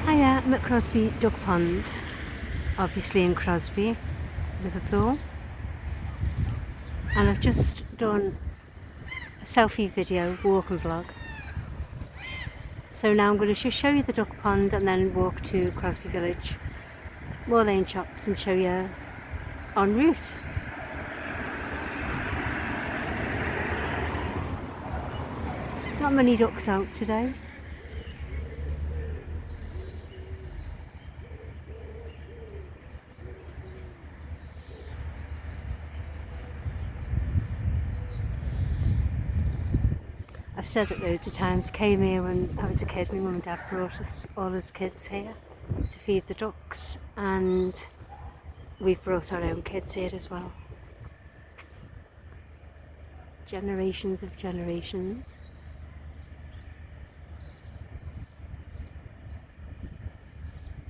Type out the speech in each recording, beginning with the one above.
Hiya, I'm at Crosby Duck Pond, obviously in Crosby, Liverpool, and I've just done a selfie video, walk and vlog. So now I'm going to just show you the duck pond and then walk to Crosby Village, more lane shops, and show you en route. Not many ducks out today. I've said it loads of times, came here when I was a kid, my mum and dad brought us all as kids here to feed the ducks, and we've brought our own kids here as well. Generations of generations.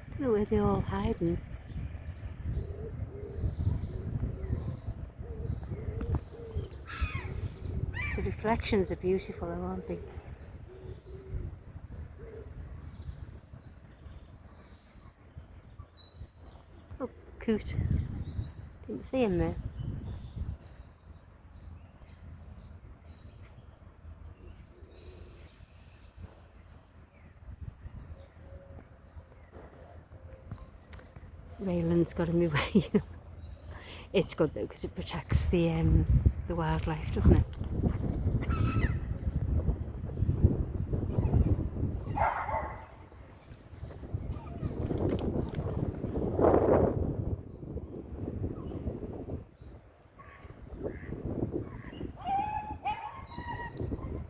I don't know where they're all hiding. The reflections are beautiful though, aren't they? Oh, coot. Didn't see him there. Railing's got in my way. It's good though because it protects the wildlife, doesn't it?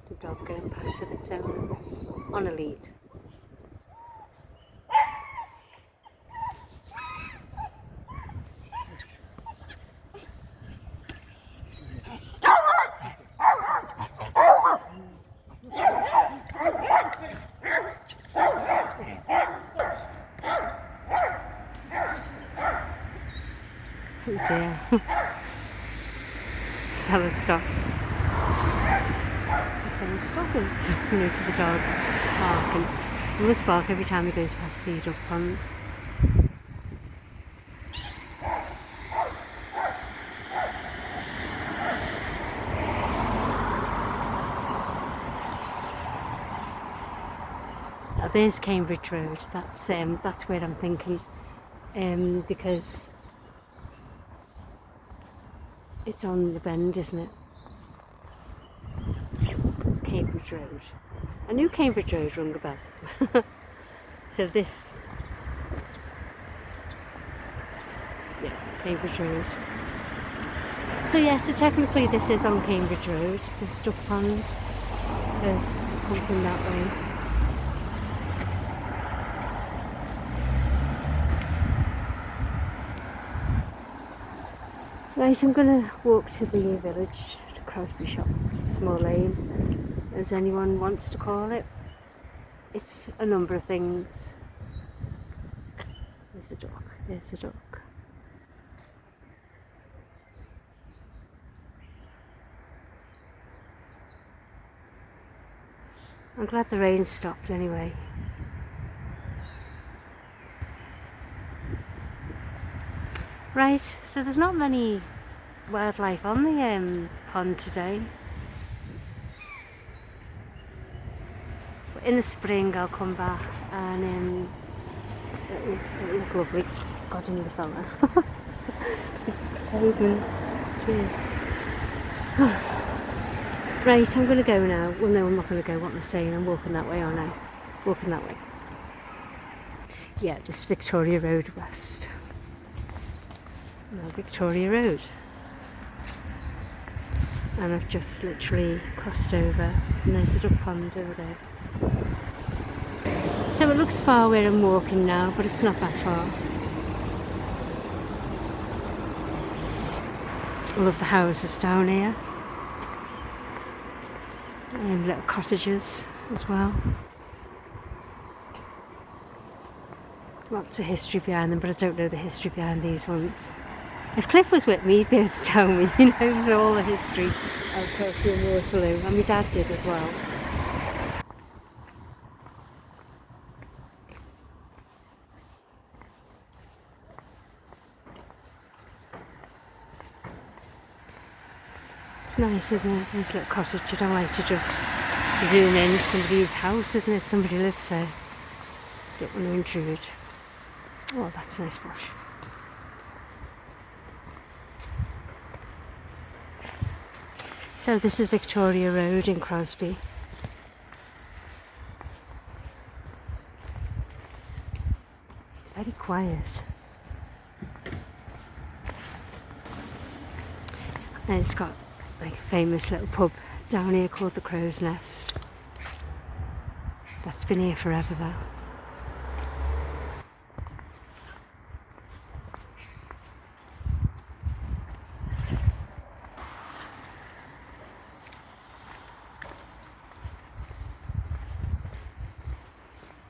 The dog going past with its own on a lead. Oh dear. Fella stopped. He said he's stopping to the dog bark, and he must bark every time he goes past the duck pond. Now there's Cambridge Road. That's where I'm thinking, because it's on the bend, isn't it? It's Cambridge Road. I knew Cambridge Road rung a bell. So this, yeah, Cambridge Road. So yeah, so technically this is on Cambridge Road. This duck pond is pumping that way. Right, I'm going to walk to the village, to Crosby Shops, small lane, as anyone wants to call it. It's a number of things. There's a duck, there's a duck. I'm glad the rain stopped anyway. Right, so there's not many wildlife on the pond today. But in the spring I'll come back and it'll look lovely. God, I need a fella. Pavements, cheers. Right, I'm going to go now. Well, no, I'm not going to go. What am I saying? I'm walking that way, aren't I? Walking that way. Yeah, this is Victoria Road West. Now Victoria Road, and I've just literally crossed over, and there's a duck pond over there. So it looks far where I'm walking now, but it's not that far. I love the houses down here, and little cottages as well. Lots of history behind them, but I don't know the history behind these ones. If Cliff was with me, he'd be able to tell me, he knows all the history of Crosby and Waterloo, and my dad did as well. nice, isn't it? Nice little cottage. You don't like to just zoom in somebody's house, isn't it? Somebody lives there. Don't want to intrude. Oh, that's a nice bush. So this is Victoria Road in Crosby. Very quiet. And it's got like a famous little pub down here called the Crow's Nest. That's been here forever though.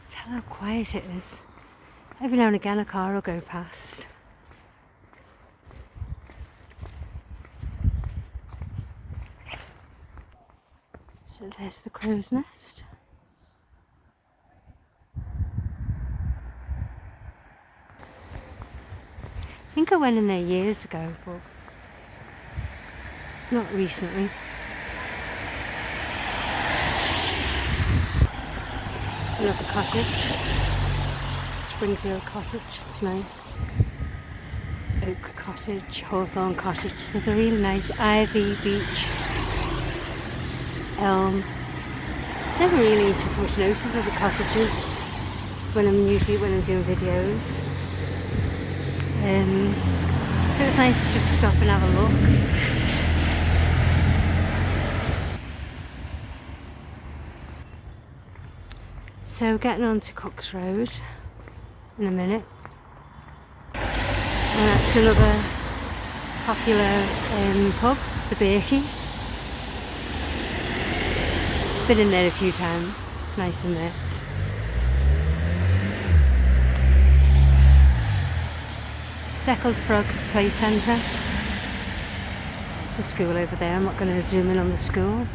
Tell how quiet it is. Every now and again a car will go past. So there's the Crow's Nest. I think I went in there years ago, but not recently. Another cottage. Springfield Cottage, it's nice. Oak Cottage, Hawthorn Cottage, so they're really nice. Ivy, beech, elm. Never really took much notice of the cottages when I'm doing videos. So it's nice to just stop and have a look. So getting on to Cook's Road in a minute. And that's another popular pub, the Birkey. Been in there a few times, it's nice in there. Speckled Frogs Play Centre. It's a school over there, I'm not going to zoom in on the school.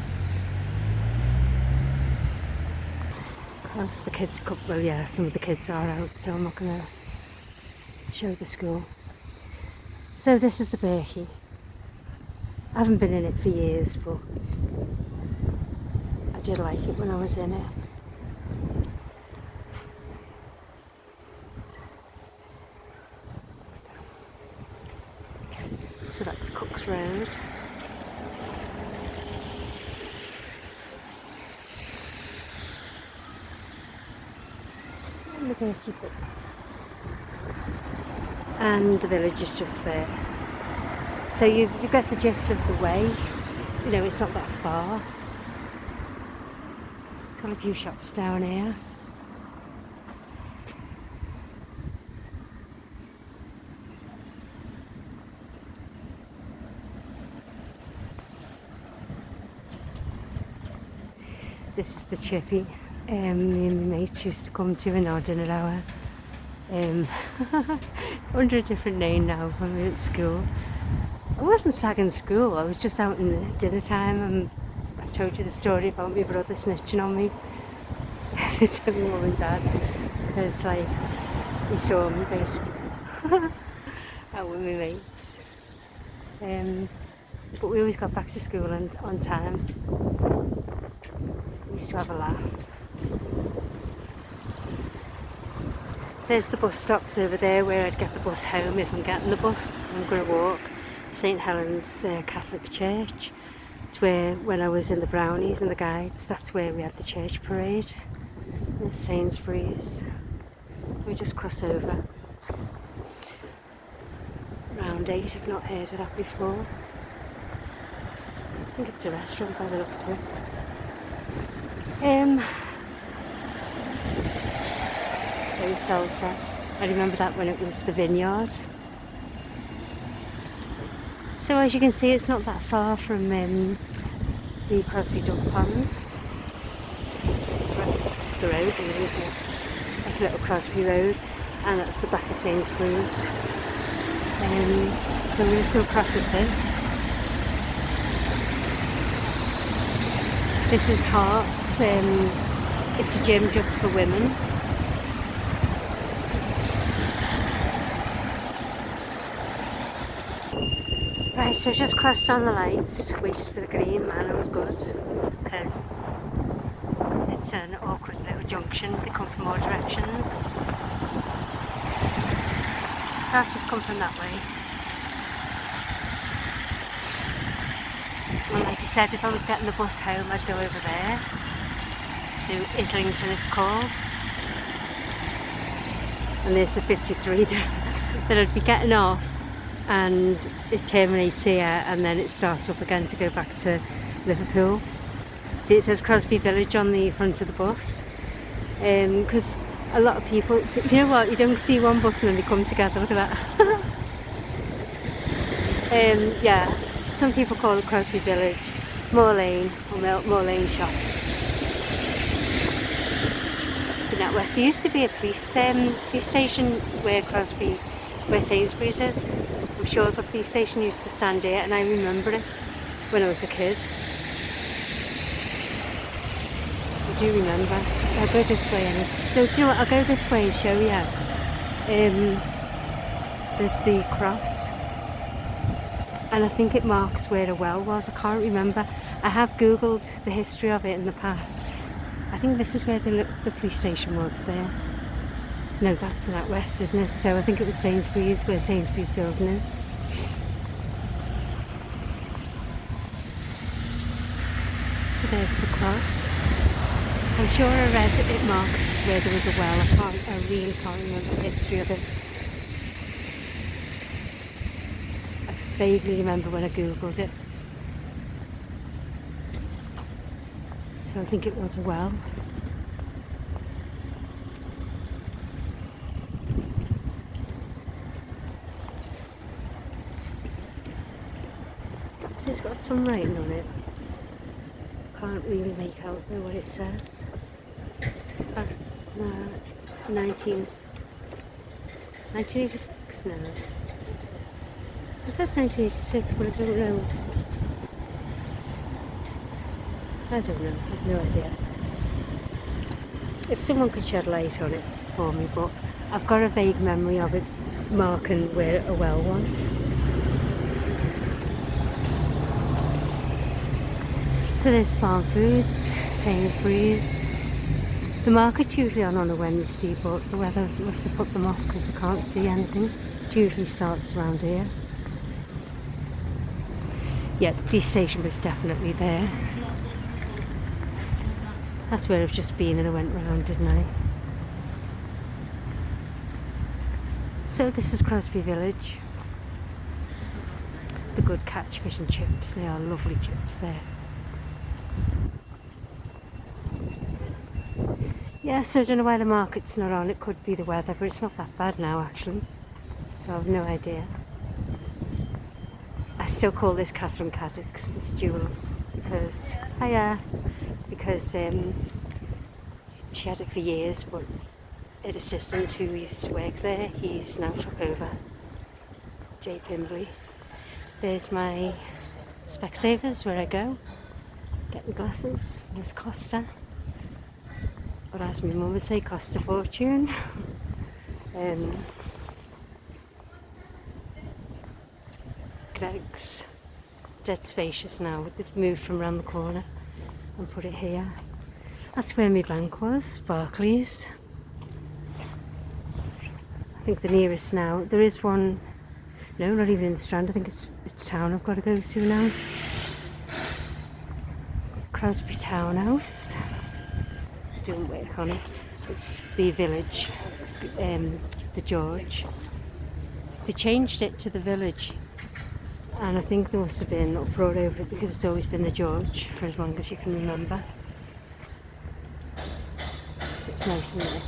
Because the kids, well yeah, some of the kids are out, so I'm not going to show the school. So this is the Birkey. I haven't been in it for years, but I did like it when I was in it. So that's Cook's Road. And the Birkey Pub. And the village is just there. So you get the gist of the way. You know, it's not that far. It's got a few shops down here. This is the Chippy. Me and my mates used to come to in our dinner hour. Under a different name now when we were at school. I wasn't sagging school, I was just out in the dinner time, and I told you the story about my brother snitching on me to my mum and dad, because like he saw me basically out with my mates. But we always got back to school on time. We used to have a laugh. There's the bus stops over there where I'd get the bus home if I'm getting the bus. I'm going to walk. St Helens Catholic Church. It's where, when I was in the Brownies and the Guides, that's where we had the church parade. There's Sainsbury's. We just cross over. Round 8, I've not heard of that before. I think it's a restaurant by the looks of it. So salsa. I remember that when it was the vineyard. So as you can see, it's not that far from the Crosby Duck Pond. It's right up the road, really, isn't it? That's a little Crosby Road, and that's the back of Sainsbury's. So we're just going to cross at this. This is Hearts. It's a gym just for women. Right, so just crossed on the lights, waited for the green. Man, it was good, because it's an awkward little junction. They come from all directions. So I've just come from that way. And like I said, if I was getting the bus home, I'd go over there to Islington, it's called. And there's the 53 that I'd be getting off, and it terminates here, and then it starts up again to go back to Liverpool. See, it says Crosby Village on the front of the bus, because a lot of people, you know what, you don't see one bus and then they come together. Look at that. Yeah, some people call it Crosby Village, Moor Lane, or Moor Lane Shops. In that west, there used to be a police station where Sainsbury's is. I'm sure the police station used to stand here, and I remember it when I was a kid. I do remember. I'll go this way anyway. No, do you know what? I'll go this way and show you. There's the cross, and I think it marks where a well was. I can't remember. I have googled the history of it in the past. I think this is where the police station was there. No, that's not west, isn't it? So I think it was Sainsbury's, where Sainsbury's building is. So there's the cross. I'm sure I read it marks where there was a well. I really can't remember the history of it. I vaguely remember when I googled it. So I think it was a well. So it's got some writing on it. Can't really make out though what it says. That's 1986 now. It says 1986, but I don't know. I don't know, I have no idea. If someone could shed light on it for me, but I've got a vague memory of it marking where a well was. So there's farm foods, Sainsbury's. The market's usually on a Wednesday, but the weather must have put them off because I can't see anything. It usually starts around here. Yeah, the police station was definitely there. That's where I've just been, and I went round, didn't I? So this is Crosby Village. The good catch fish and chips. They are lovely chips there. Yeah, so I don't know why the market's not on. It could be the weather, but it's not that bad now actually. So I've no idea. I still call this Catherine Caddick's, this Jules, because she had it for years, but an assistant who used to work there, he's now took over, Jay Thimbley. There's my Specsavers where I go, get my glasses. There's Costa, but as my mum would say, cost a fortune. Greg's, dead spacious now. They've moved from around the corner and put it here. That's where my bank was, Barclays. I think the nearest now, there is one, no, not even in the Strand. I think it's town I've got to go to now. Crosby Townhouse. Don't work on it. It's the village, the George. They changed it to the village, and I think there must have been uproar over it because it's always been the George for as long as you can remember. So it's nice in there.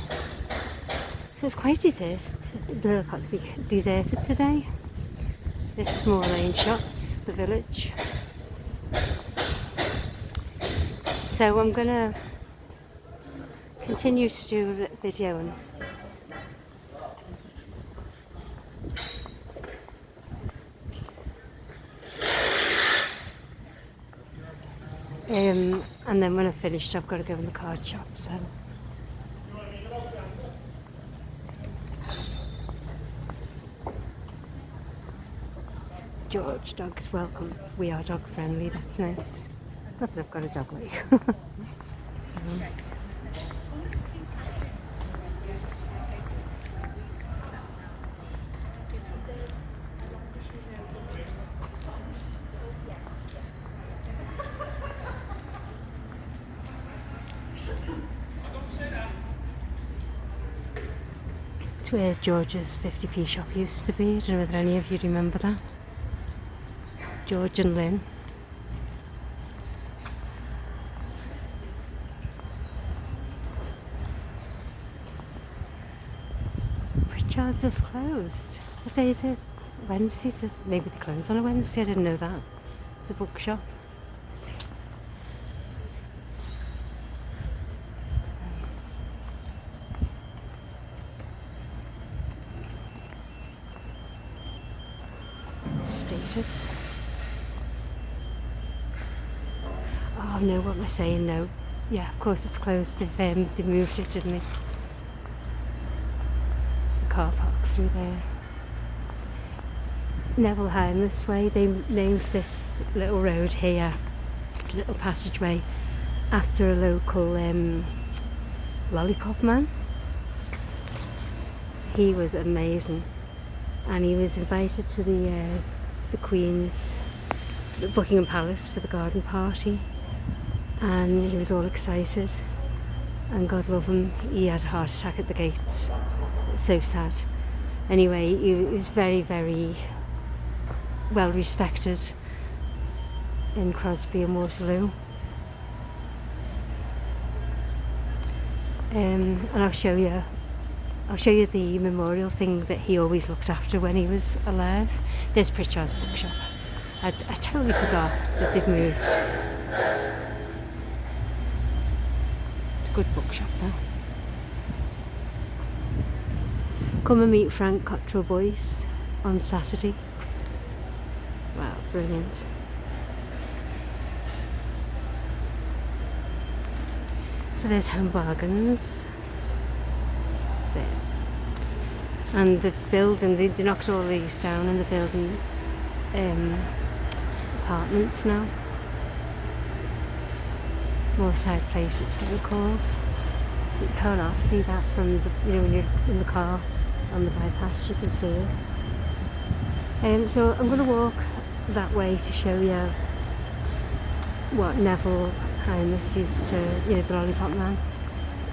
So it's quite deserted today. This Moor Lane Shops, the village. So I'm gonna continue to do a video and then when I've finished I've got to go in the card shop, so George, dogs welcome. We are dog friendly, that's nice. Not that I've got a dog like. So. It's where George's 50p shop used to be. I don't know whether any of you remember that. George and Lynn. Pritchard's is closed. What day is it? Wednesday? Maybe they close on a Wednesday, I didn't know that. It's a bookshop. Status. Oh no, what am I saying? No. Yeah, of course it's closed. They moved it, didn't they? It's the car park through there. Neville Hymus Way. They named this little road here, little passageway, after a local Lollipop Man. He was amazing, and he was invited to the Queen's, the Buckingham Palace for the garden party, and he was all excited, and God love him, he had a heart attack at the gates. So sad. Anyway, he was very, very well respected in Crosby and Waterloo. And I'll show you the memorial thing that he always looked after when he was alive. There's Pritchard's bookshop. I totally forgot that they've moved. It's a good bookshop though. Come and meet Frank Cottrell Boyce on Saturday. Wow, brilliant. So there's Home Bargains. There. And the building, they knocked all these down and they're building apartments now. Moorside Place it's what they're called. You can't see that from the, when you're in the car on the bypass, you can see it. So I'm going to walk that way to show you what Neville Hymus used to, the Lollipop Man,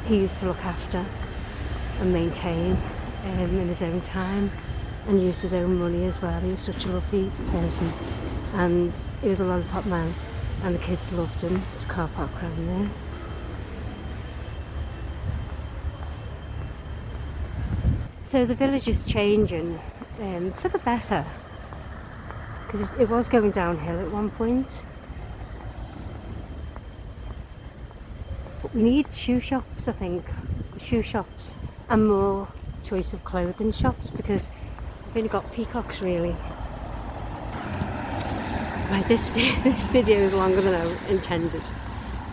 he used to look after and maintain in his own time, and used his own money as well. He was such a lovely person, and he was a Lollipop Man, and the kids loved him. It's a car park around there. So the village is changing for the better, because it was going downhill at one point. But we need shoe shops, I think. Shoe shops and more choice of clothing shops, because we've only got peacocks really. Right, this video is longer than I intended,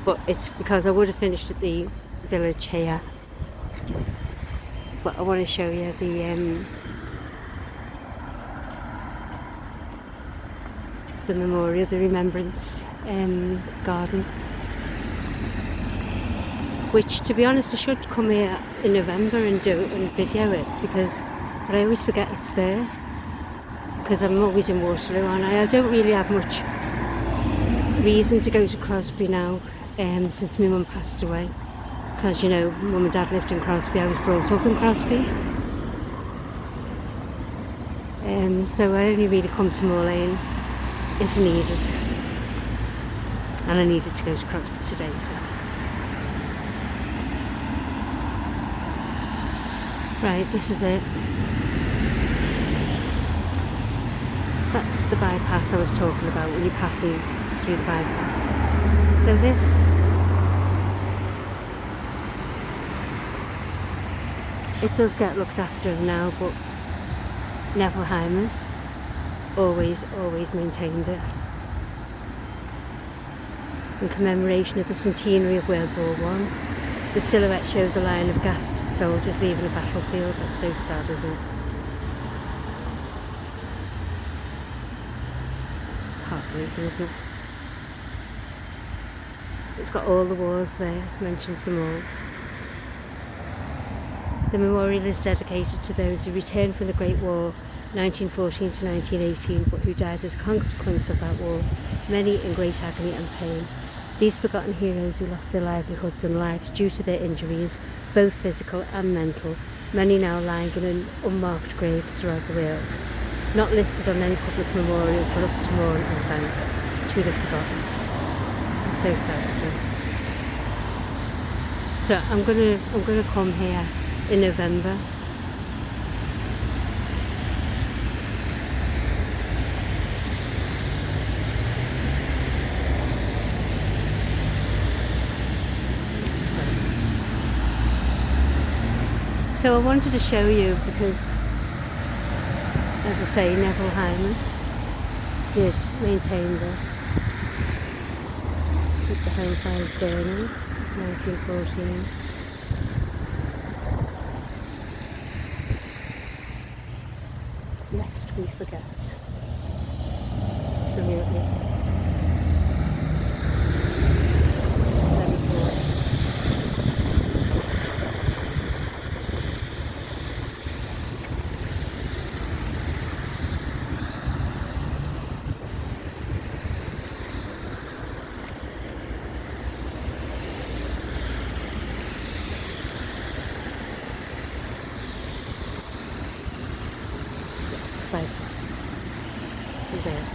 but it's because I would have finished at the village here. But I want to show you the memorial, the Remembrance Garden, which, to be honest, I should come here in November and video it, but I always forget it's there, because I'm always in Waterloo, and I don't really have much reason to go to Crosby now since my mum passed away. Because mum and dad lived in Crosby, I was brought up in Crosby. So I only really come to Moor Lane if needed. And I needed to go to Crosby today, so. Right, this is it. That's the bypass I was talking about when you're passing through the bypass. So this, it does get looked after now, but Neville Hymus always maintained it. In commemoration of the centenary of World War I, the silhouette shows a line of gassed soldiers leaving a battlefield. That's so sad, isn't it? breathtaking, isn't it? It's got all the wars there, mentions them all. The memorial is dedicated to those who returned from the Great War, 1914 to 1918, but who died as a consequence of that war, many in great agony and pain. These forgotten heroes who lost their livelihoods and lives due to their injuries, both physical and mental, many now lying in unmarked graves throughout the world, not listed on any public memorial for us to mourn and thank, to the forgotten. It's so sad, isn't it? So I'm gonna come here in November. So I wanted to show you because, as I say, Neville Hymus did maintain this. Keep the home fires burning, 1914. Lest we forget. Absolutely. Very cool. There.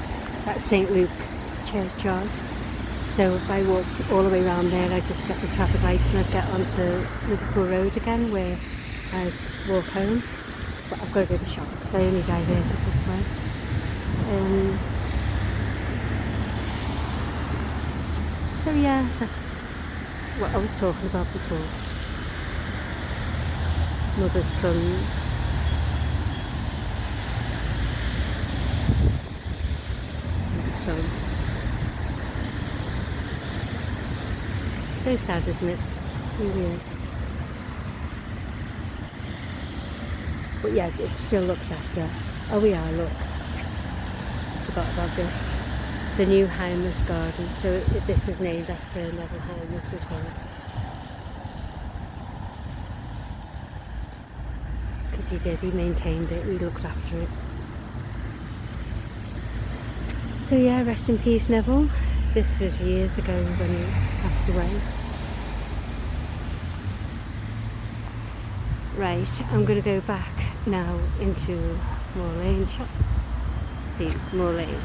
That's St Luke's churchyard. So if I walked all the way around there, I'd just get the traffic lights and I'd get onto Liverpool Road again, where I'd walk home. But I've got to go to the shops, so I only diverted this way. So yeah, that's what I was talking about before. Mother's sons. So sad, isn't it? It really is. But yeah, it's still looked after. Oh yeah, look. Forgot about this. The new Hymus Garden. So this is named after Neville Hymus as well. Because he maintained it, he looked after it. So yeah, rest in peace, Neville. This was years ago when he passed away. Right, I'm going to go back now into Moor Lane shops. See, Moor Lane.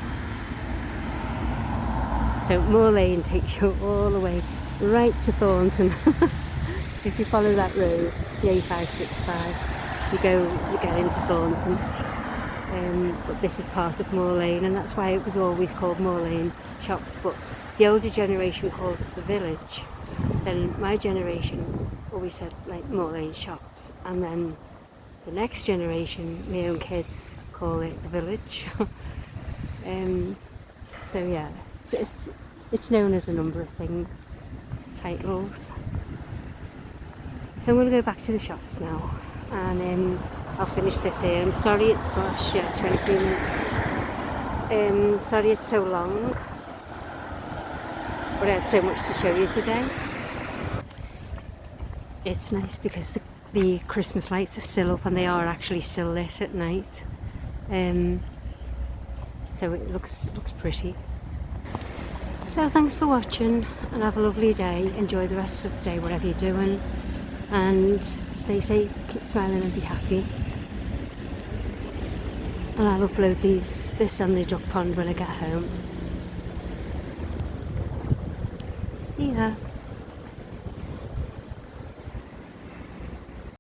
So Moor Lane takes you all the way right to Thornton. If you follow that road, the A565, you get into Thornton. But this is part of Moor Lane, and that's why it was always called Moor Lane shops. But the older generation called it the village. Then my generation always said like Moor Lane shops, and then the next generation, my own kids, call it the village. So yeah, it's known as a number of things, titles. So I'm going to go back to the shops now, and I'll finish this here. I'm sorry, gosh, yeah, 23 minutes. Sorry it's so long, but I had so much to show you today. It's nice because the Christmas lights are still up and they are actually still lit at night. So it looks pretty. So thanks for watching and have a lovely day. Enjoy the rest of the day, whatever you're doing, and stay safe, keep smiling and be happy. And I'll upload this and the duck pond when I get home. See ya.